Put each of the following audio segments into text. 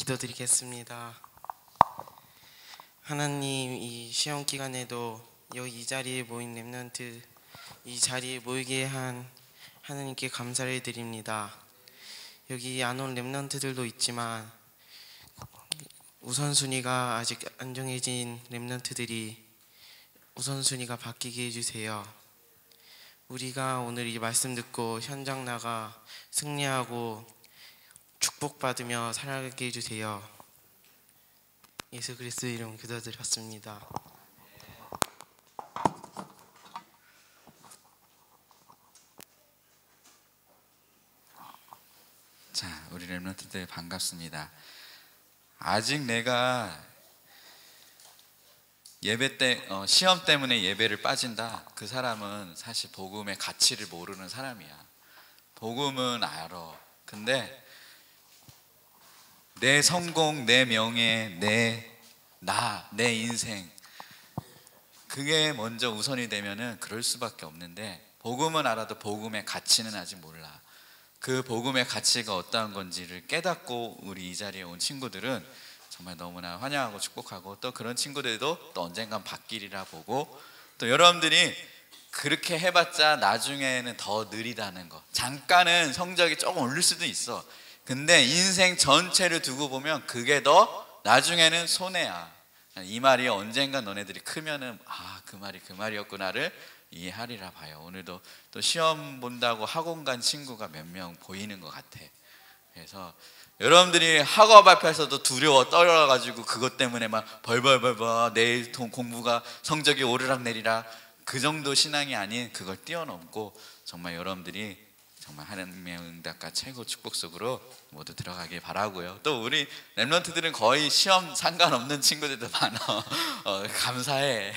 기도드리겠습니다. 하나님, 이 시험 기간에도 이 자리에 모인 렘넌트, 이 자리에 모이게 한 하나님께 감사를 드립니다. 여기 안 온 렘넌트들도 있지만 우선순위가 아직 안 정해진 렘넌트들이 우선순위가 바뀌게 해주세요. 우리가 오늘 이 말씀 듣고 현장 나가 승리하고 축복받으며 살아가게 해주세요. 예수 그리스도의 이름 기도드렸습니다. 자, 우리 렘넌트들 반갑습니다. 아직 내가 예배 때 시험 때문에 예배를 빠진다, 그 사람은 사실 복음의 가치를 모르는 사람이야. 복음은 알아. 근데 내 성공, 내 명예, 내 인생, 그게 먼저 우선이 되면은 그럴 수밖에 없는데, 복음은 알아도 복음의 가치는 아직 몰라. 그 복음의 가치가 어떠한 건지를 깨닫고 우리 이 자리에 온 친구들은 정말 너무나 환영하고 축복하고, 또 그런 친구들도 또 언젠간 바뀌리라 보고, 또 여러분들이 그렇게 해봤자 나중에는 더 느리다는 거. 잠깐은 성적이 조금 오를 수도 있어. 근데 인생 전체를 두고 보면 그게 더 나중에는 손해야. 이 말이 언젠가 너네들이 크면은 그 말이 그 말이었구나를 이해하리라 봐요. 오늘도 또 시험 본다고 학원 간 친구가 몇 명 보이는 것 같아. 그래서 여러분들이 학업 앞에서도 두려워 떨어가지고 그것 때문에 막 벌벌벌벌 내일 공부가 성적이 오르락내리락, 그 정도 신앙이 아닌 그걸 뛰어넘고 정말 여러분들이 정말 하나님의 응답과 최고 축복 속으로 모두 들어가길 바라고요. 또 우리 렘넌트들은 거의 시험 상관없는 친구들도 많아. 감사해.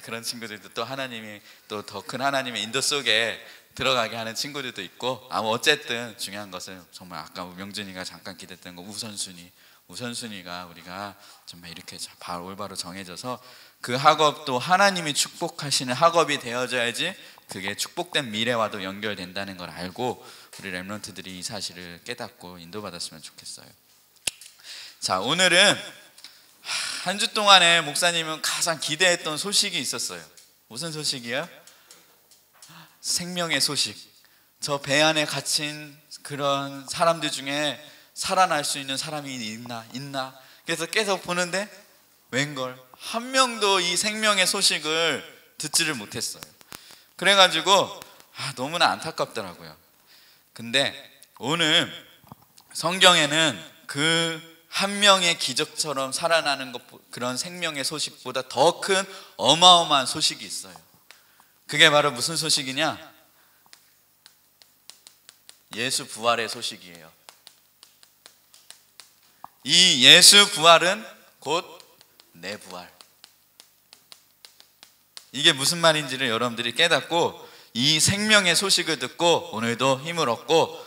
그런 친구들도 또 하나님이 또 더 큰 하나님의 인도 속에 들어가게 하는 친구들도 있고, 어쨌든 중요한 것은 정말 아까 명준이가 잠깐 기대했던 거, 우선순위가 우리가 정말 이렇게 올바로 정해져서 그 학업도 하나님이 축복하시는 학업이 되어져야지 그게 축복된 미래와도 연결된다는 걸 알고 우리 렘넌트들이 이 사실을 깨닫고 인도받았으면 좋겠어요. 자, 오늘은 한 주 동안에 목사님은 가장 기대했던 소식이 있었어요. 무슨 소식이요? 생명의 소식. 저 배 안에 갇힌 그런 사람들 중에 살아날 수 있는 사람이 있나? 그래서 계속 보는데 웬걸 한 명도 이 생명의 소식을 듣지를 못했어요. 그래가지고 너무나 안타깝더라고요. 근데 오늘 성경에는 그 한 명의 기적처럼 살아나는 그런 생명의 소식보다 더 큰 어마어마한 소식이 있어요. 그게 바로 무슨 소식이냐? 예수 부활의 소식이에요. 이 예수 부활은 곧 내 부활. 이게 무슨 말인지를 여러분들이 깨닫고 이 생명의 소식을 듣고 오늘도 힘을 얻고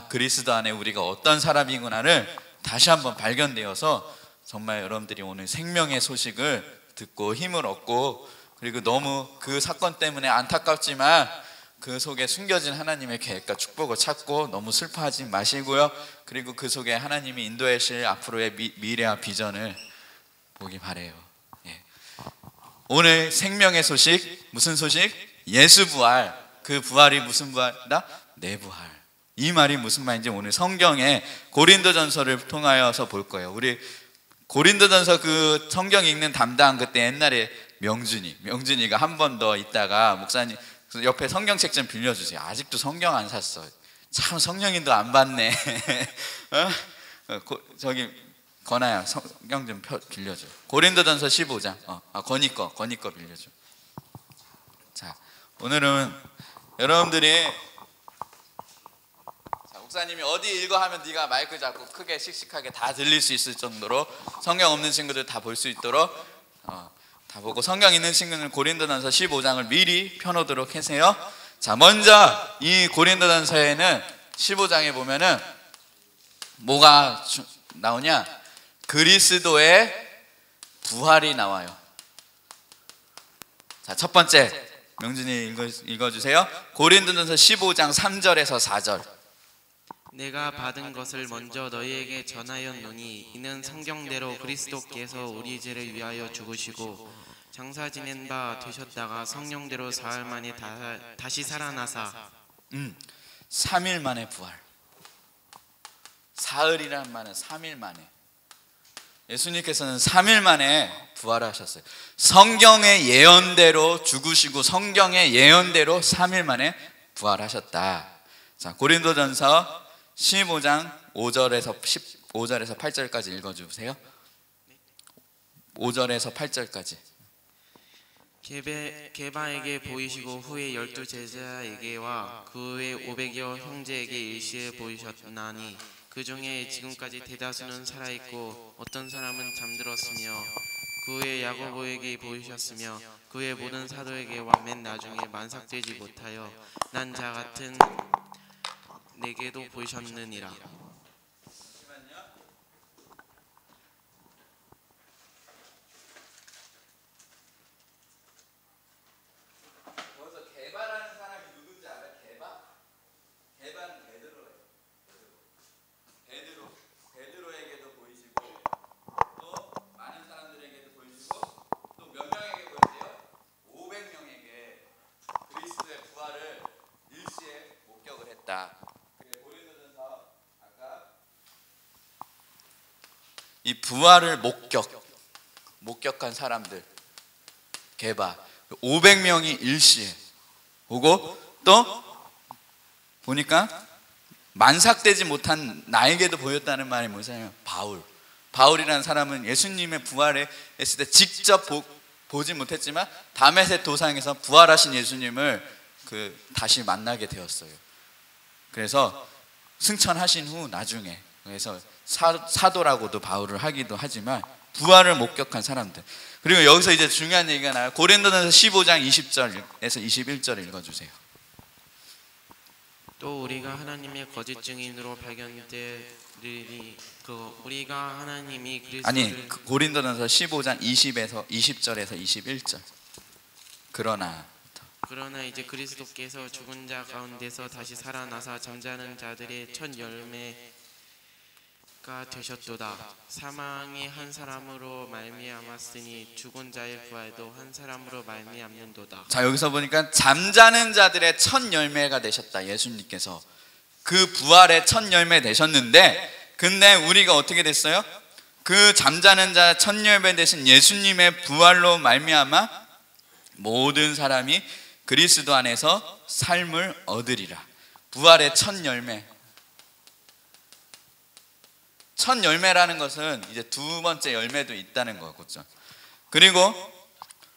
그리스도 안에 우리가 어떤 사람이구나를 다시 한번 발견되어서 정말 여러분들이 오늘 생명의 소식을 듣고 힘을 얻고, 그리고 너무 그 사건 때문에 안타깝지만 그 속에 숨겨진 하나님의 계획과 축복을 찾고 너무 슬퍼하지 마시고요. 그리고 그 속에 하나님이 인도하실 앞으로의 미래와 비전을 보기 바래요. 오늘 생명의 소식, 무슨 소식? 예수 부활. 그 부활이 무슨 부활이다? 내 부활. 이 말이 무슨 말인지 오늘 성경에 고린도전서를 통하여서 볼 거예요. 우리 고린도전서 그 성경 읽는 담당, 그때 옛날에 명준이가 한 번 더 있다가 목사님 옆에 성경책 좀 빌려주세요. 아직도 성경 안 샀어. 참 성령님도 안 받네. 저기 건아야 성경 좀 빌려줘. 고린도전서 15장. 건이 거 빌려줘. 자, 오늘은 여러분들이 목사님이 어디 읽어 하면 네가 마이크 잡고 크게 씩씩하게 다 들릴 수 있을 정도로, 성경 없는 친구들 다 볼 수 있도록 다 보고, 성경 있는 친구는 고린도전서 15장을 미리 펴놓도록 하세요. 자, 먼저 이 고린도전서에는 15장에 보면은 뭐가 나오냐? 그리스도의 부활이 나와요. 자, 첫 번째 명준이 읽어주세요. 고린도전서 15장 3절에서 4절. 내가 받은 것을 먼저 너희에게 전하였노니 이는 성경대로 그리스도께서 우리 죄를 위하여 죽으시고 장사 지낸 바 되셨다가 성령대로 사흘 만에 다시 살아나사 3일 만에 부활. 사흘이란 말은 3일 만에. 예수님께서는 3일 만에 부활하셨어요. 성경의 예언대로 죽으시고 성경의 예언대로 3일 만에 부활하셨다. 자, 고린도전서 15장 5절에서 8절까지 읽어주세요. 5절에서 8절까지. 게바에게 보이시고 후에 12 제자에게와 그 후에 500여 형제에게 일시에 보이셨나니 그 중에 지금까지 대다수는 살아있고 어떤 사람은 잠들었으며 그 후에 야고보에게 보이셨으며 그 후에 모든 사도에게와 맨 나중에 만삭되지 못하여 난 자 같은 내게도 보이셨느니라. 거기서 게바라는 사람이 누군지 알아요? 게바는 베드로예요. 베드로에게도 보이시고 또 많은 사람들에게도 보이시고 또 몇 명에게 보이세요? 500명에게 그리스도의 부활을 일시에 목격을 했다. 이 부활을 목격한 사람들 게바 500명이 일시에 보고 또 보니까 만삭되지 못한 나에게도 보였다는 말이 뭐냐면 바울이라는 사람은 예수님의 부활에 했을 때 직접 보지 못했지만 다메섹 도상에서 부활하신 예수님을 다시 만나게 되었어요. 그래서 승천하신 후 나중에 그래서 사도라고도 바울을 하기도 하지만 부활을 목격한 사람들. 그리고 여기서 이제 중요한 얘기가 나와요. 고린도전서 15장 20절에서 21절 읽어주세요. 또 우리가 하나님의 거짓 증인으로 발견되리니 우리가 하나님이 그리스도를 고린도전서 15장 20절에서 21절. 그러나 이제 그리스도께서 죽은 자 가운데서 다시 살아나사 잠자는 자들의 첫 열매가 되셨도다. 사망이 한 사람으로 말미암았으니 죽은 자의 부활도 한 사람으로 말미암는도다. 자, 여기서 보니까 잠자는 자들의 첫 열매가 되셨다. 예수님께서 그 부활의 첫 열매 되셨는데 근데 우리가 어떻게 됐어요? 그 잠자는 자 첫 열매 되신 예수님의 부활로 말미암아 모든 사람이 그리스도 안에서 삶을 얻으리라. 부활의 첫 열매. 첫 열매라는 것은 이제 두 번째 열매도 있다는 거죠. 그리고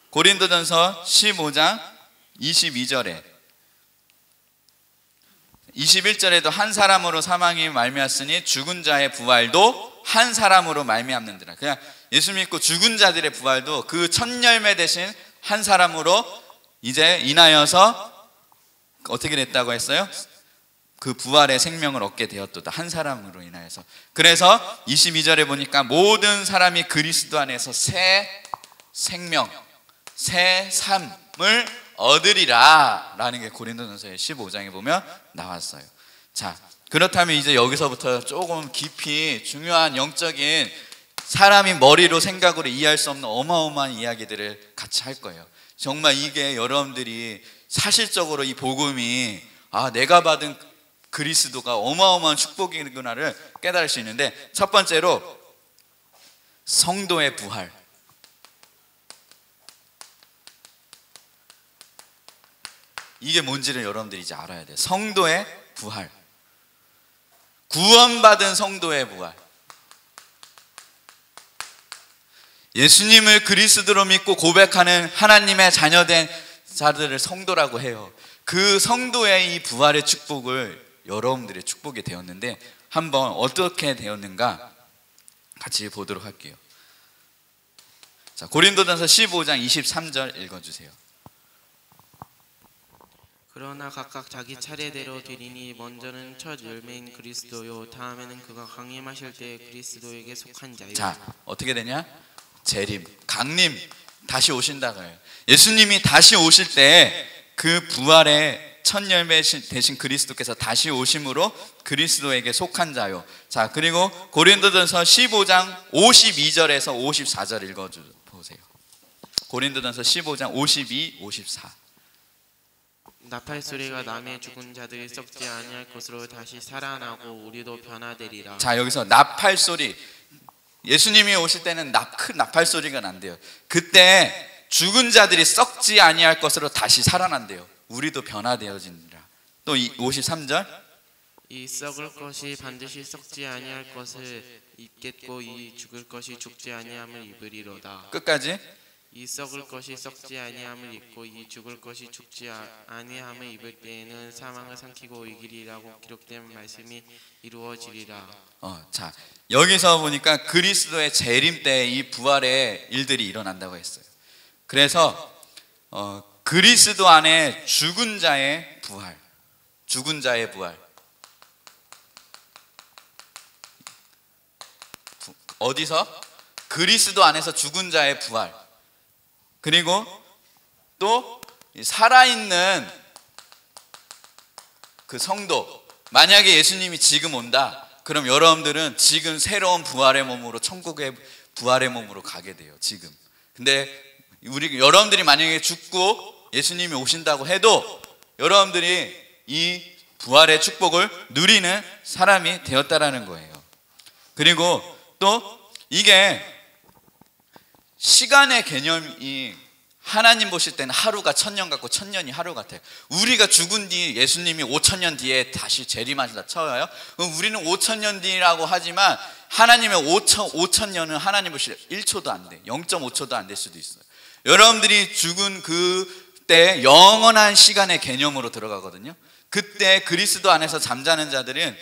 고린도전서 15장 22절에 21절에도 한 사람으로 사망이 말미암았으니 죽은 자의 부활도 한 사람으로 말미암는지라. 그냥 예수 믿고 죽은 자들의 부활도 그 첫 열매 대신 한 사람으로 이제 인하여서 어떻게 됐다고 했어요? 그 부활의 생명을 얻게 되었도다. 한 사람으로 인하여서. 그래서 22절에 보니까 모든 사람이 그리스도 안에서 새 생명, 새 삶을 얻으리라 라는 게 고린도전서의 15장에 보면 나왔어요. 자, 그렇다면 이제 여기서부터 조금 깊이 중요한 영적인 사람이 머리로 생각으로 이해할 수 없는 어마어마한 이야기들을 같이 할 거예요. 정말 이게 여러분들이 사실적으로 이 복음이 내가 받은 그리스도가 어마어마한 축복이구나를 깨달을 수 있는데, 첫 번째로 성도의 부활. 이게 뭔지를 여러분들이 이제 알아야 돼요. 성도의 부활. 구원받은 성도의 부활. 예수님을 그리스도로 믿고 고백하는 하나님의 자녀된 자들을 성도라고 해요. 그 성도의 이 부활의 축복을 여러분들의 축복이 되었는데, 한번 어떻게 되었는가 같이 보도록 할게요. 자, 고린도전서 15장 23절 읽어주세요. 그러나 각각 자기 차례대로 되리니 먼저는 첫 열매인 그리스도요, 다음에는 그가 강림하실 때 그리스도에게 속한 자요. 자, 어떻게 되냐? 재림, 강림, 다시 오신다고 해요. 예수님이 다시 오실 때 그 부활의 첫 열매 대신 그리스도께서 다시 오심으로 그리스도에게 속한 자요. 자, 그리고 고린도전서 15장 52절에서 54절 읽어보세요. 고린도전서 15장 52, 54. 나팔 소리가 남의 죽은 자들이 썩지 아니할 것으로 다시 살아나고 우리도 변화되리라. 자, 여기서 나팔 소리, 예수님이 오실 때는 큰 나팔 소리가 난대요. 그때 죽은 자들이 썩지 아니할 것으로 다시 살아난대요. 우리도 변화되어지니라. 또 53절, 이 썩을 것이 반드시 썩지 아니할 것을 입겠고 이 죽을 것이 죽지 아니함을 입으리로다. 끝까지. 이 썩을 것이 썩지 아니함을 입고 이 죽을 것이 죽지 아니함을 입을 때에는 사망을 삼키고 이기리라고 기록된 말씀이 이루어지리라. 자, 여기서 보니까 그리스도의 재림 때 이 부활의 일들이 일어난다고 했어요. 그래서 그리스도 안에 죽은 자의 부활, 죽은 자의 부활. 어디서? 그리스도 안에서 죽은 자의 부활. 그리고 또 살아있는 그 성도, 만약에 예수님이 지금 온다, 그럼 여러분들은 지금 새로운 부활의 몸으로, 천국의 부활의 몸으로 가게 돼요. 지금. 근데 여러분들이 만약에 죽고 예수님이 오신다고 해도 여러분들이 이 부활의 축복을 누리는 사람이 되었다라는 거예요. 그리고 또 이게 시간의 개념이 하나님 보실 때는 하루가 1000년 같고 1000년이 하루 같아요. 우리가 죽은 뒤 예수님이 5000년 뒤에 다시 재림하신다 쳐요. 그럼 우리는 5000년 뒤라고 하지만 하나님의 5000년은 하나님 보실 때 1초도 안 돼. 0.5초도 안 될 수도 있어요. 여러분들이 죽은 그때 영원한 시간의 개념으로 들어가거든요. 그때 그리스도 안에서 잠자는 자들은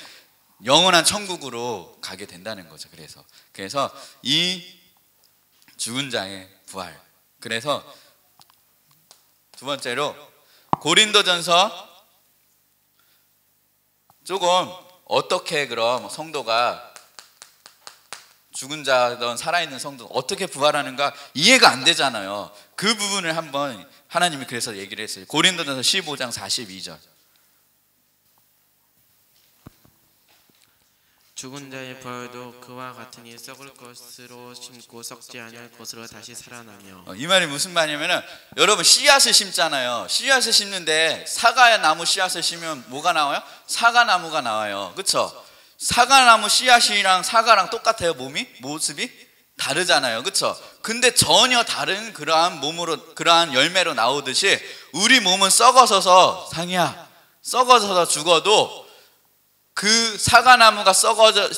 영원한 천국으로 가게 된다는 거죠. 그래서 이 죽은 자의 부활. 그래서 두 번째로 고린도전서 조금 어떻게 그럼 성도가 죽은 자든 살아있는 성도 어떻게 부활하는가 이해가 안 되잖아요. 그 부분을 한번 하나님이 그래서 얘기를 했어요. 고린도전서 15장 42절. 죽은 자의 부활도 그와 같으니 썩을 것으로 심고 썩지 아니할 것으로 다시 살아나며. 이 말이 무슨 말이냐면은 여러분 씨앗을 심잖아요. 씨앗을 심는데 사과나무 씨앗을 심으면 뭐가 나와요? 사과나무가 나와요. 그렇죠? 사과나무 씨앗이랑 사과랑 똑같아요. 모습이 다르잖아요. 그렇죠? 근데 전혀 다른 그러한 몸으로, 그러한 열매로 나오듯이 우리 몸은 썩어져서, 상이야, 썩어져서 죽어도 그 사과나무가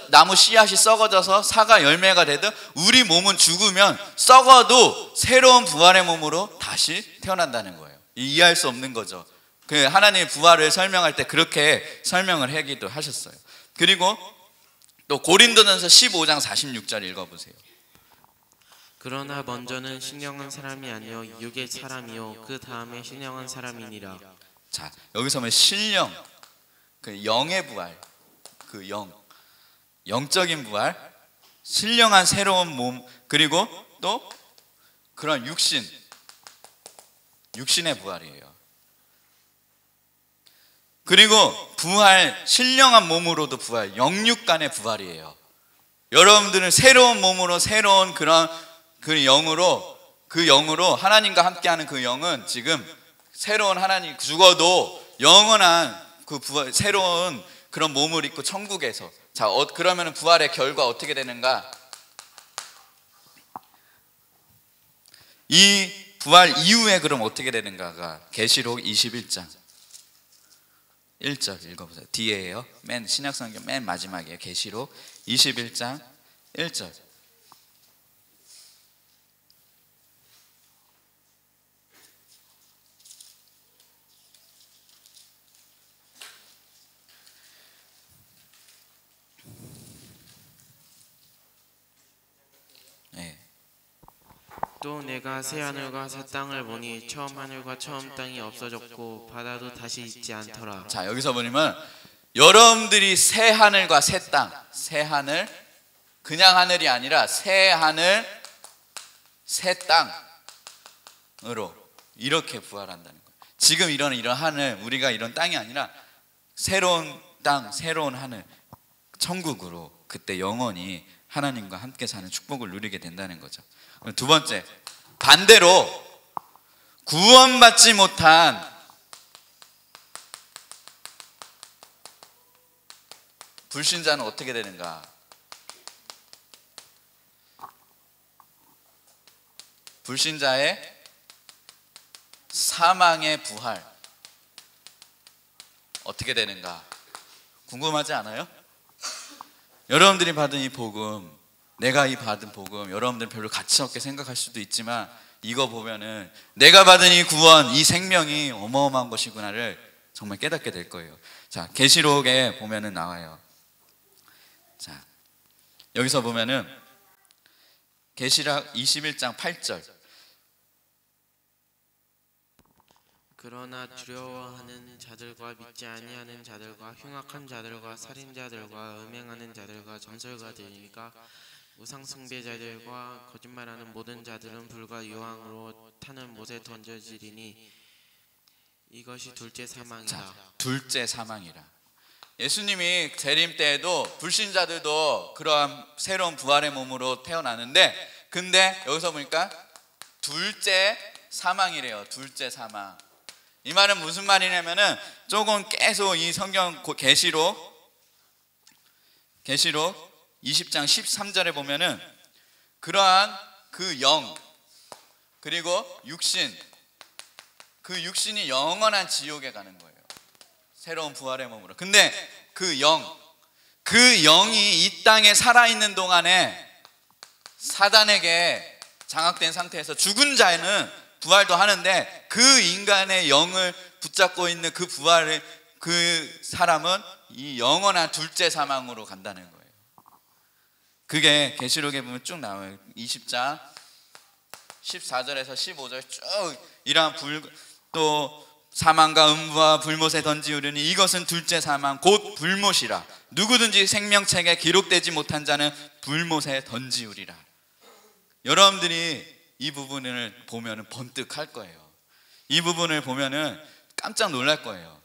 나무 씨앗이 썩어져서 사과 열매가 되듯 우리 몸은 죽으면 썩어도 새로운 부활의 몸으로 다시 태어난다는 거예요. 이해할 수 없는 거죠. 하나님의 부활을 설명할 때 그렇게 설명을 하기도 하셨어요. 그리고 또 고린도전서 15장 46절 읽어보세요. 그러나 먼저는 신령한 사람이 아니요 육의 사람이요 그 다음에 신령한 사람이니라. 자, 여기서 보면 신령, 그 영의 부활, 그 영적인 부활, 신령한 새로운 몸, 그리고 또 그런 육신의 부활이에요. 그리고 부활, 신령한 몸으로도 부활, 영육 간의 부활이에요. 여러분들은 새로운 몸으로, 새로운 그런 그 영으로 하나님과 함께하는 그 영은 지금 새로운 하나님, 죽어도 영원한 그 부활, 새로운 그런 몸을 입고 천국에서. 자, 그러면 부활의 결과 어떻게 되는가? 이 부활 이후에 그럼 어떻게 되는가가 계시록 21장 1절 읽어보세요. 뒤에요. 맨 신약성경 맨 마지막이에요. 계시록 21장 1절. 또 내가 새 하늘과 새 땅을 보니 처음 하늘과 처음 땅이 없어졌고 바다도 다시 있지 않더라. 자, 여기서 보면 여러분들이 새 하늘과 새 땅, 새 하늘, 그냥 하늘이 아니라 새 하늘, 새 땅으로 이렇게 부활한다는 거예요. 지금 이런 하늘, 우리가 이런 땅이 아니라 새로운 땅 새로운 하늘 천국으로 그때 영원히 하나님과 함께 사는 축복을 누리게 된다는 거죠. 두 번째, 반대로 구원받지 못한 불신자는 어떻게 되는가? 불신자의 사망의 부활 어떻게 되는가? 궁금하지 않아요? 여러분들이 받은 이 복음, 내가 이 받은 복음, 여러분들은 별로 가치 없게 생각할 수도 있지만 이거 보면은 내가 받은 이 구원, 이 생명이 어마어마한 것이구나를 정말 깨닫게 될 거예요. 자, 계시록에 보면은 나와요. 자, 여기서 보면은 계시록 21장 8절. 그러나 두려워하는 자들과 믿지 아니하는 자들과 흉악한 자들과 살인자들과 음행하는 자들과 전설가들과 우상숭배자들과 거짓말하는 모든 자들은 불과 유황으로 타는 못에 던져지리니 이것이 둘째 사망이다. 자, 둘째 사망이라. 예수님이 재림 때에도 불신자들도 그러한 새로운 부활의 몸으로 태어나는데, 근데 여기서 보니까 둘째 사망이래요. 둘째 사망. 이 말은 무슨 말이냐면은 조금 계속 이 성경 계시록 20장 13절에 보면은 그러한 그 영 그리고 육신, 그 육신이 영원한 지옥에 가는 거예요. 새로운 부활의 몸으로. 근데 그 영이 이 땅에 살아있는 동안에 사단에게 장악된 상태에서 죽은 자는 부활도 하는데 그 인간의 영을 붙잡고 있는 그 부활의 그 사람은 이 영원한 둘째 사망으로 간다는 거예요. 그게 계시록에 보면 쭉 나와요. 20장 14절에서 15절 쭉 이러한 또 사망과 음부와 불못에 던지우려니 이것은 둘째 사망 곧 불못이라. 누구든지 생명책에 기록되지 못한 자는 불못에 던지우리라. 여러분들이 이 부분을 보면은 번뜩 할 거예요. 이 부분을 보면은 깜짝 놀랄 거예요.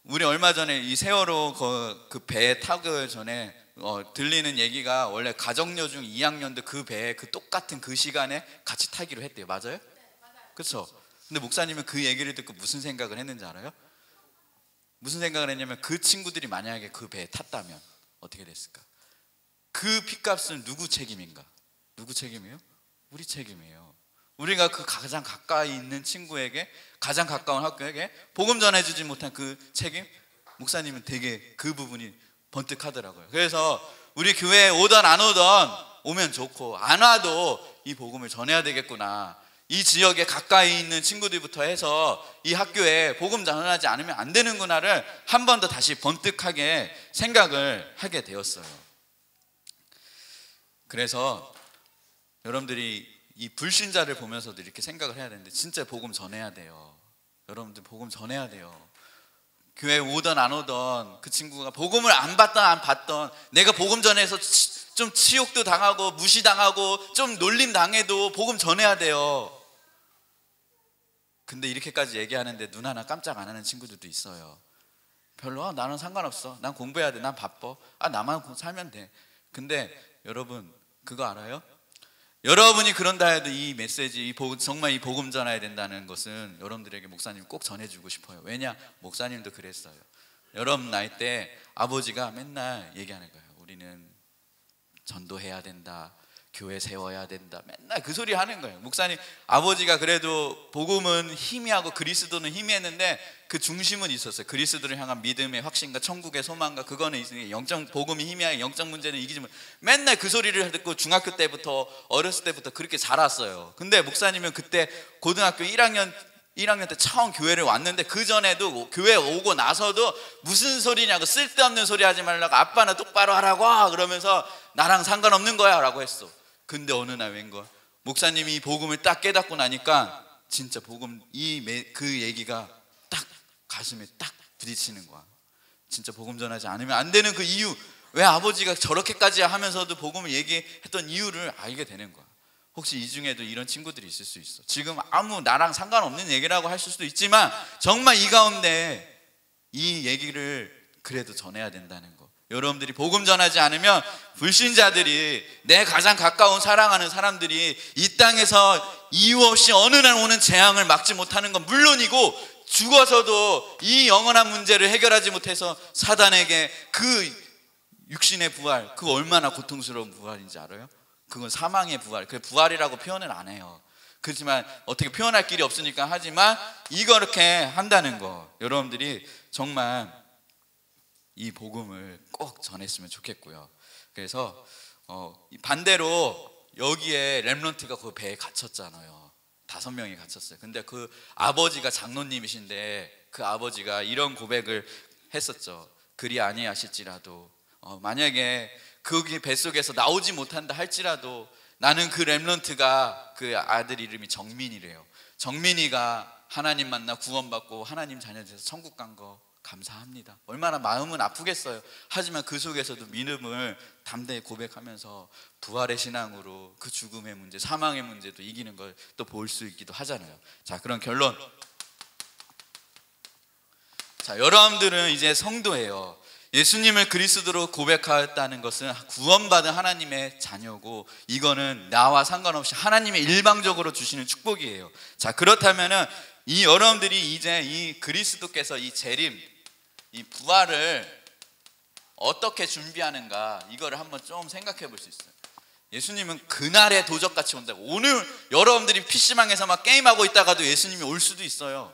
우리 얼마 전에 이 세월호 그 배에 타기 전에 들리는 얘기가 원래 가정여중 2학년도 그 배에 그 똑같은 그 시간에 같이 타기로 했대요. 맞아요? 그렇죠? 근데 목사님은 그 얘기를 듣고 무슨 생각을 했는지 알아요? 무슨 생각을 했냐면 그 친구들이 만약에 그 배에 탔다면 어떻게 됐을까? 그 핏값은 누구 책임인가? 누구 책임이에요? 우리 책임이에요. 우리가 그 가장 가까이 있는 친구에게, 가장 가까운 학교에게 복음 전해주지 못한 그 책임, 목사님은 되게 그 부분이 번뜩하더라고요. 그래서 우리 교회에 오던 안 오던 오면 좋고 안 와도 이 복음을 전해야 되겠구나. 이 지역에 가까이 있는 친구들부터 해서 이 학교에 복음 전하지 않으면 안 되는구나를 한 번 더 다시 번뜩하게 생각을 하게 되었어요. 그래서 여러분들이 이 불신자를 보면서도 이렇게 생각을 해야 되는데 진짜 복음 전해야 돼요. 여러분들 복음 전해야 돼요. 교회 오던 안 오던 그 친구가 복음을 안 받던 안 받던 내가 복음 전해서 좀 치욕도 당하고 무시당하고 좀 놀림 당해도 복음 전해야 돼요. 근데 이렇게까지 얘기하는데 눈 하나 깜짝 안 하는 친구들도 있어요. 별로 나는 상관없어. 난 공부해야 돼. 난 바빠. 나만 살면 돼. 근데 여러분 그거 알아요? 여러분이 그런다 해도 이 메시지, 정말 이 복음 전해야 된다는 것은 여러분들에게 목사님 꼭 전해주고 싶어요. 왜냐? 목사님도 그랬어요. 여러분 나이 때 아버지가 맨날 얘기하는 거예요. 우리는 전도해야 된다. 교회 세워야 된다. 맨날 그 소리 하는 거예요. 목사님, 아버지가 그래도 복음은 희미하고 그리스도는 희미했는데 그 중심은 있었어요. 그리스도를 향한 믿음의 확신과 천국의 소망과 그거는 있으니까 복음이 희미하게 영적 문제는 이기지 못. 맨날 그 소리를 듣고 중학교 때부터 어렸을 때부터 그렇게 자랐어요. 근데 목사님은 그때 고등학교 1학년 때 처음 교회를 왔는데 그 전에도 교회 오고 나서도 무슨 소리냐고 쓸데없는 소리 하지 말라고 아빠는 똑바로 하라고 그러면서 나랑 상관없는 거야 라고 했어. 근데 어느 날 웬걸 목사님이 이 복음을 딱 깨닫고 나니까 진짜 복음 그 얘기가 딱 가슴에 딱 부딪히는 거야. 진짜 복음 전하지 않으면 안 되는 그 이유, 왜 아버지가 저렇게까지 하면서도 복음을 얘기했던 이유를 알게 되는 거야. 혹시 이 중에도 이런 친구들이 있을 수 있어. 지금 아무 나랑 상관없는 얘기라고 할 수도 있지만 정말 이 가운데 이 얘기를 그래도 전해야 된다는 거. 여러분들이 복음 전하지 않으면 불신자들이, 내 가장 가까운 사랑하는 사람들이 이 땅에서 이유 없이 어느 날 오는 재앙을 막지 못하는 건 물론이고, 죽어서도 이 영원한 문제를 해결하지 못해서 사단에게 그 육신의 부활, 그거 얼마나 고통스러운 부활인지 알아요? 그건 사망의 부활. 그 부활이라고 표현을 안 해요. 그렇지만 어떻게 표현할 길이 없으니까 하지만 이렇게 한다는 거, 여러분들이 정말 이 복음을 꼭 전했으면 좋겠고요. 그래서 반대로 여기에 렘넌트가 그 배에 갇혔잖아요. 5명이 갇혔어요. 근데 그 아버지가 장로님이신데 그 아버지가 이런 고백을 했었죠. 그리 아니하실지라도, 만약에 거기 뱃속에서 나오지 못한다 할지라도 나는 그 렘넌트가, 그 아들 이름이 정민이래요. 정민이가 하나님 만나 구원받고 하나님 자녀 돼서 천국 간 거 감사합니다. 얼마나 마음은 아프겠어요. 하지만 그 속에서도 믿음을 담대히 고백하면서 부활의 신앙으로 그 죽음의 문제, 사망의 문제도 이기는 걸 또 볼 수 있기도 하잖아요. 자, 그런 결론. 자, 여러분들은 이제 성도예요. 예수님을 그리스도로 고백하였다는 것은 구원받은 하나님의 자녀고, 이거는 나와 상관없이 하나님의 일방적으로 주시는 축복이에요. 자, 그렇다면은 이 여러분들이 이제 이 그리스도께서 이 재림, 이 부활을 어떻게 준비하는가, 이거를 한번 좀 생각해 볼 수 있어요. 예수님은 그날의 도적같이 온다고. 오늘 여러분들이 PC방에서 막 게임하고 있다가도 예수님이 올 수도 있어요.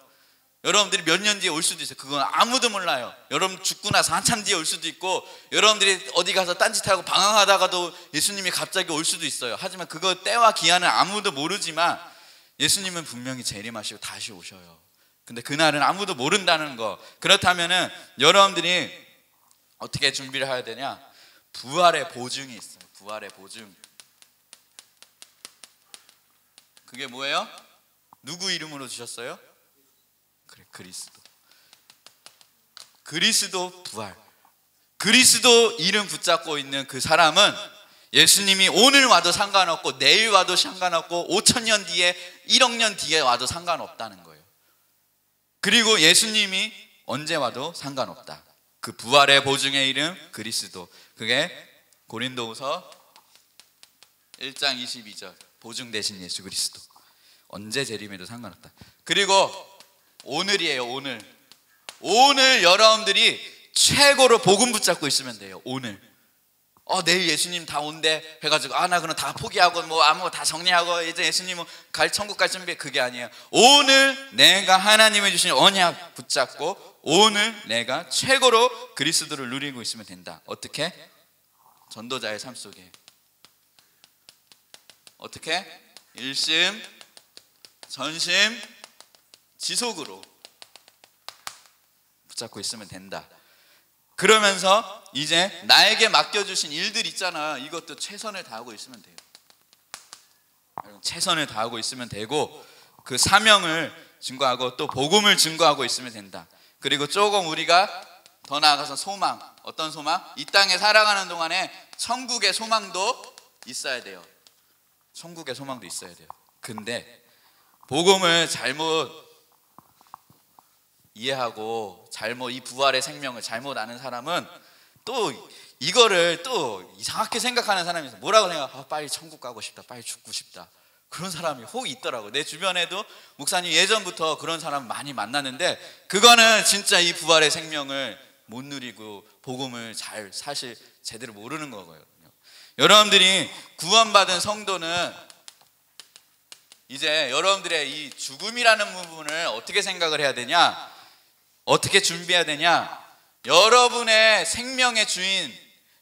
여러분들이 몇 년 뒤에 올 수도 있어요. 그건 아무도 몰라요. 여러분 죽고 나서 한참 뒤에 올 수도 있고, 여러분들이 어디 가서 딴짓하고 방황하다가도 예수님이 갑자기 올 수도 있어요. 하지만 그거 때와 기한은 아무도 모르지만 예수님은 분명히 재림하시고 다시 오셔요. 근데 그날은 아무도 모른다는 거. 그렇다면은 여러분들이 어떻게 준비를 해야 되냐? 부활의 보증이 있어요. 부활의 보증. 그게 뭐예요? 누구 이름으로 주셨어요? 그래, 그리스도. 그리스도 부활. 그리스도 이름 붙잡고 있는 그 사람은 예수님이 오늘 와도 상관없고 내일 와도 상관없고 5,000년 뒤에 1억 년 뒤에 와도 상관없다는 거예요. 그리고 예수님이 언제 와도 상관없다. 그 부활의 보증의 이름 그리스도. 그게 고린도후서 1장 22절. 보증 대신 예수 그리스도. 언제 재림해도 상관없다. 그리고 오늘이에요. 오늘 여러분들이 최고로 복음 붙잡고 있으면 돼요. 오늘. 내일 예수님 다 온대 해가지고 나 그럼 다 포기하고 뭐 아무 다 정리하고 이제 예수님은 천국 갈 준비. 그게 아니에요. 오늘 내가 하나님이 주신 언약 붙잡고 오늘 내가 최고로 그리스도를 누리고 있으면 된다. 어떻게? 전도자의 삶 속에 어떻게? 일심 전심 지속으로 붙잡고 있으면 된다. 그러면서 이제 나에게 맡겨주신 일들 있잖아. 이것도 최선을 다하고 있으면 돼요. 최선을 다하고 있으면 되고, 그 사명을 증거하고 또 복음을 증거하고 있으면 된다. 그리고 조금 우리가 더 나아가서 소망. 어떤 소망? 이 땅에 살아가는 동안에 천국의 소망도 있어야 돼요. 천국의 소망도 있어야 돼요. 근데 복음을 잘못 이해하고 잘못 이 부활의 생명을 잘못 아는 사람은 또 이거를 또 이상하게 생각하는 사람이 있어요. 뭐라고 생각해? 빨리 천국 가고 싶다, 빨리 죽고 싶다. 그런 사람이 혹 있더라고요. 내 주변에도 목사님 예전부터 그런 사람 많이 만났는데, 그거는 진짜 이 부활의 생명을 못 누리고 복음을 잘 사실 제대로 모르는 거거든요. 여러분들이 구원받은 성도는 이제 여러분들의 이 죽음이라는 부분을 어떻게 생각을 해야 되냐? 어떻게 준비해야 되냐? 여러분의 생명의 주인,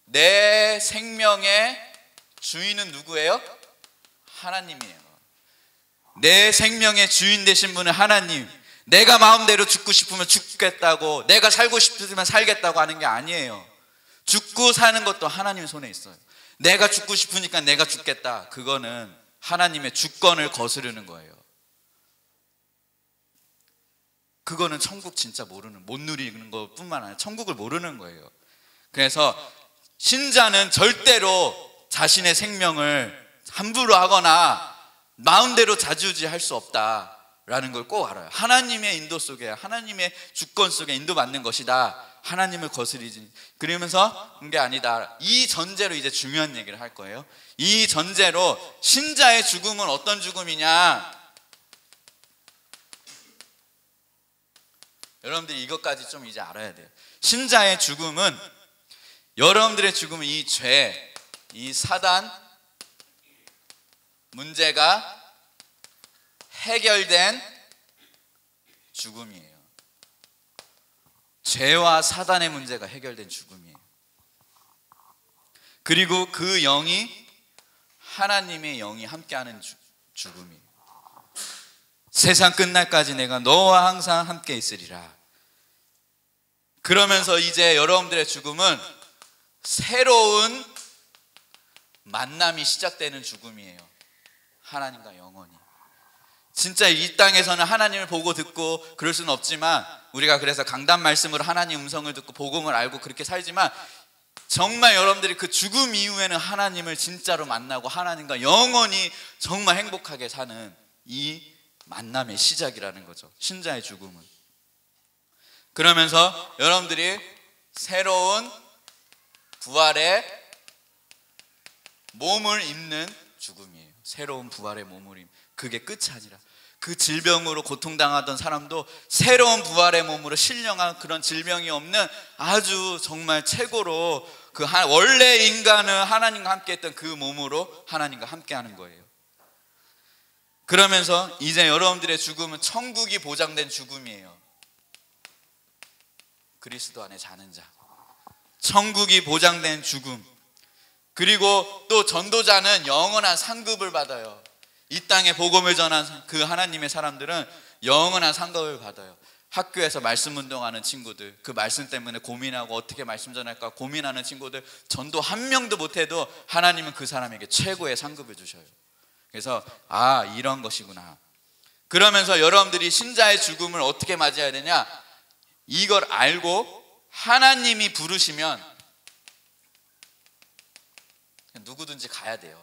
내 생명의 주인은 누구예요? 하나님이에요. 내 생명의 주인 되신 분은 하나님. 내가 마음대로 죽고 싶으면 죽겠다고, 내가 살고 싶으면 살겠다고 하는 게 아니에요. 죽고 사는 것도 하나님 손에 있어요. 내가 죽고 싶으니까 내가 죽겠다. 그거는 하나님의 주권을 거스르는 거예요. 그거는 천국 진짜 못 누리는 것뿐만 아니라 천국을 모르는 거예요. 그래서 신자는 절대로 자신의 생명을 함부로 하거나 마음대로 좌지우지할 수 없다라는 걸 꼭 알아요. 하나님의 인도 속에, 하나님의 주권 속에 인도받는 것이다 하나님을 거스리지. 그러면서 그게 아니다. 이 전제로 이제 중요한 얘기를 할 거예요. 이 전제로 신자의 죽음은 어떤 죽음이냐? 여러분들이 이것까지 좀 이제 알아야 돼요. 신자의 죽음은, 여러분들의 죽음은 이 죄, 이 사단 문제가 해결된 죽음이에요. 죄와 사단의 문제가 해결된 죽음이에요. 그리고 그 영이 하나님의 영이 함께하는 죽음이에요. 세상 끝날까지 내가 너와 항상 함께 있으리라. 그러면서 이제 여러분들의 죽음은 새로운 만남이 시작되는 죽음이에요. 하나님과 영원히. 진짜 이 땅에서는 하나님을 보고 듣고 그럴 수는 없지만, 우리가 그래서 강단 말씀으로 하나님 음성을 듣고 복음을 알고 그렇게 살지만, 정말 여러분들이 그 죽음 이후에는 하나님을 진짜로 만나고 하나님과 영원히 정말 행복하게 사는 이 만남의 시작이라는 거죠, 신자의 죽음은. 그러면서 여러분들이 새로운 부활의 몸을 입는 죽음이에요. 새로운 부활의 몸을 입는, 그게 끝이 아니라 그 질병으로 고통당하던 사람도 새로운 부활의 몸으로 신령한 그런 질병이 없는 아주 정말 최고로 그 원래 인간은 하나님과 함께 했던 그 몸으로 하나님과 함께 하는 거예요. 그러면서 이제 여러분들의 죽음은 천국이 보장된 죽음이에요. 그리스도 안에 사는 자, 천국이 보장된 죽음. 그리고 또 전도자는 영원한 상급을 받아요. 이 땅에 복음을 전한 그 하나님의 사람들은 영원한 상급을 받아요. 학교에서 말씀 운동하는 친구들, 그 말씀 때문에 고민하고 어떻게 말씀 전할까 고민하는 친구들, 전도 한 명도 못해도 하나님은 그 사람에게 최고의 상급을 주셔요. 그래서 이런 것이구나. 그러면서 여러분들이 신자의 죽음을 어떻게 맞이해야 되냐, 이걸 알고 하나님이 부르시면 누구든지 가야 돼요.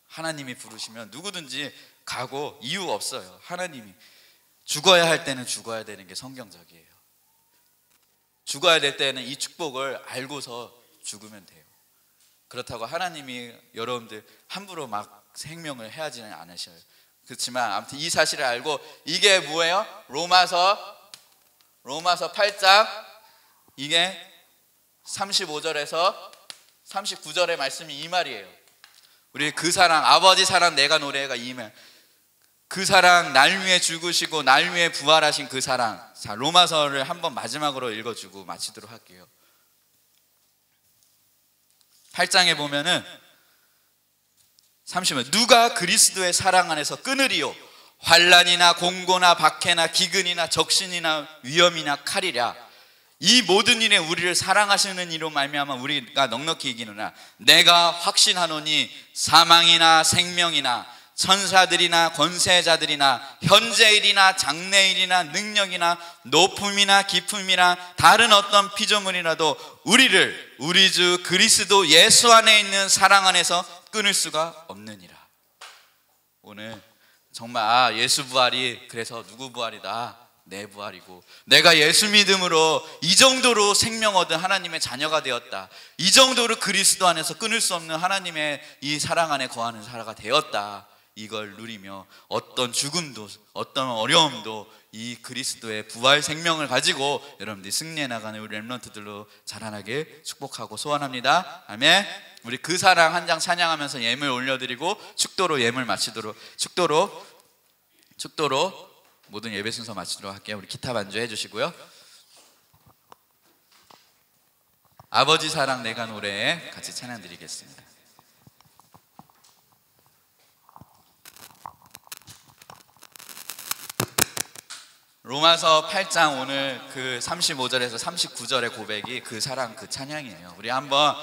하나님이 부르시면 누구든지 가고 이유 없어요. 하나님이 죽어야 할 때는 죽어야 되는 게 성경적이에요. 죽어야 될 때는 이 축복을 알고서 죽으면 돼요. 그렇다고 하나님이 여러분들 함부로 막 생명을 해하지는 않으셔요. 그렇지만 아무튼 이 사실을 알고, 이게 뭐예요? 로마서 8장 이게 35절에서 39절의 말씀이 이 말이에요. 우리 그 사랑, 아버지 사랑 내가 노래가 이 말, 그 사랑, 날 위해 죽으시고 날 위해 부활하신 그 사랑. 자, 로마서를 한번 마지막으로 읽어주고 마치도록 할게요. 8장에 보면은 30절, 누가 그리스도의 사랑 안에서 끊으리요? 환난이나 공고나 박해나 기근이나 적신이나 위험이나 칼이랴. 이 모든 일에 우리를 사랑하시는 이로 말미암아 우리가 넉넉히 이기느라. 내가 확신하노니 사망이나 생명이나 천사들이나 권세자들이나 현재일이나 장래일이나 능력이나 높음이나 깊음이나 다른 어떤 피조물이라도 우리를 우리 주 그리스도 예수 안에 있는 사랑 안에서 끊을 수가 없느니라. 오늘 정말 예수 부활이 그래서 누구 부활이다? 내 부활이고, 내가 예수 믿음으로 이 정도로 생명 얻은 하나님의 자녀가 되었다. 이 정도로 그리스도 안에서 끊을 수 없는 하나님의 이 사랑 안에 거하는 사라가 되었다. 이걸 누리며 어떤 죽음도 어떤 어려움도 이 그리스도의 부활 생명을 가지고 여러분들이 승리해 나가는 우리 렘넌트들로 자라나게 축복하고 소원합니다. 아멘. 우리 그 사랑 한 장 찬양하면서 예물 올려드리고 축도로 예물 마치도록, 축도로 모든 예배 순서 마치도록 할게요. 우리 기타 반주해 주시고요. 아버지 사랑 내가 노래에 같이 찬양 드리겠습니다. 로마서 8장 오늘 그 35절에서 39절의 고백이 그 사랑 그 찬양이에요. 우리 한번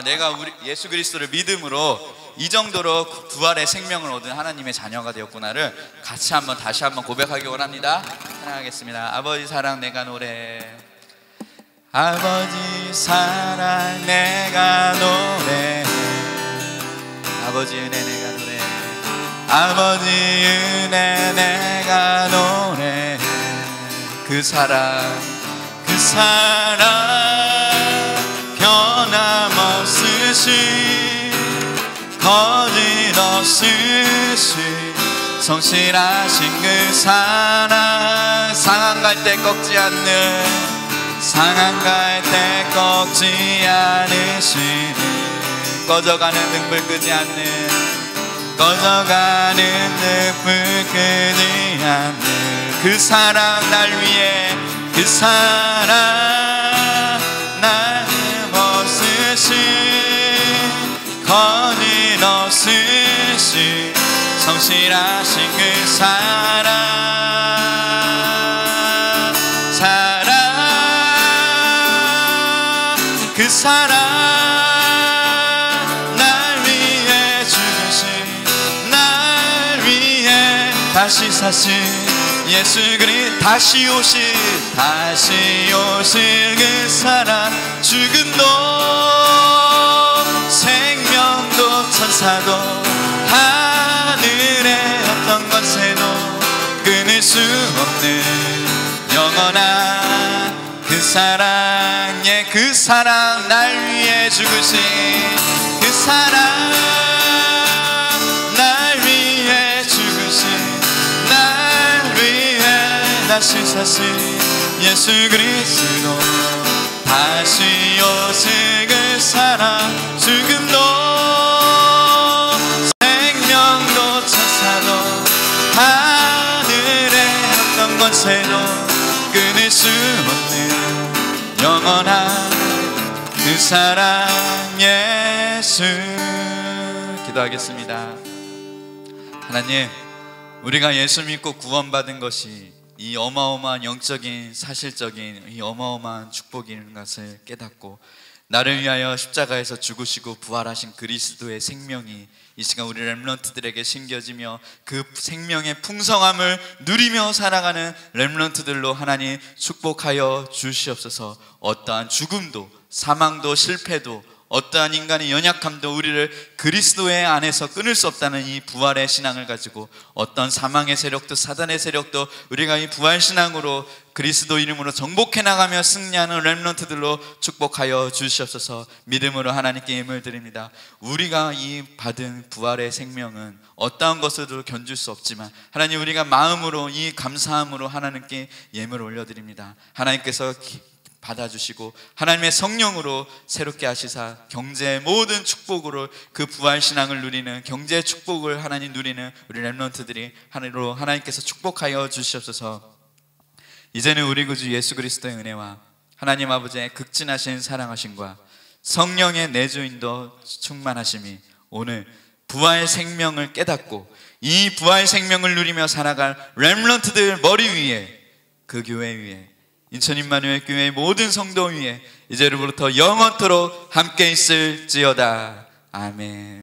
내가 우리 예수 그리스도를 믿음으로 이 정도로 부활의 생명을 얻은 하나님의 자녀가 되었구나를 같이 한번 다시 한번 고백하기 원합니다. 찬양하겠습니다. 아버지 사랑 내가 노래, 아버지 사랑 내가 노래, 아버지 은혜 내가 노래, 아버지 은혜 내가 노래, 그 사랑 사랑 변함없으시 거짓없으시 성실하신 그 사랑 상한 갈 때 꺾지 않는 상한 갈 때 꺾지 않으시는 꺼져가는 등불 끄지 않는 꺼져가는 등불 끄지 않는 그 사랑 날 위해 그 사랑 날 벗으신 거짓없으신 성실하신 그 사랑 그 사랑 날 위해 죽으신 날 위해 다시 사신 예수 그리스도 다시 오실 그 사랑 죽음도 생명도 천사도 하늘의 어떤 권세도 끊을 수 없는 영원한 그 사랑의 그 사랑 날 위해 죽으신 그 사랑 날 위해 죽으신 날 위해 다시 사신 예수 그리스도 다시 오실 그 사랑 죽음도 생명도 천사도 하늘의 어떤 권세도 끊을 수 없는 영원한 그 사랑 예수. 기도하겠습니다. 하나님, 우리가 예수 믿고 구원받은 것이 이 어마어마한 영적인 사실적인 이 어마어마한 축복인 것을 깨닫고 나를 위하여 십자가에서 죽으시고 부활하신 그리스도의 생명이 이 시간 우리 렘넌트들에게 심겨지며 그 생명의 풍성함을 누리며 살아가는 렘넌트들로 하나님 축복하여 주시옵소서. 어떠한 죽음도 사망도 실패도 어떠한 인간의 연약함도 우리를 그리스도의 안에서 끊을 수 없다는 이 부활의 신앙을 가지고 어떤 사망의 세력도 사단의 세력도 우리가 이 부활 신앙으로 그리스도 이름으로 정복해 나가며 승리하는 렘넌트들로 축복하여 주시옵소서. 믿음으로 하나님께 힘을 드립니다. 우리가 이 받은 부활의 생명은 어떠한 것으로도 견줄 수 없지만 하나님 우리가 마음으로 이 감사함으로 하나님께 예물을 올려드립니다. 하나님께서 받아주시고 하나님의 성령으로 새롭게 하시사 경제의 모든 축복으로 그 부활신앙을 누리는 경제의 축복을 하나님 누리는 우리 렘넌트들이 하늘로 하나님께서 축복하여 주시옵소서. 이제는 우리 구주 예수 그리스도의 은혜와 하나님 아버지의 극진하신 사랑하심과 성령의 내주인도 충만하심이 오늘 부활 생명을 깨닫고 이 부활 생명을 누리며 살아갈 렘넌트들 머리 위에 그 교회 위에 인천 임마누엘 교회의 모든 성도 위에 이제로부터 영원토록 함께 있을지어다. 아멘.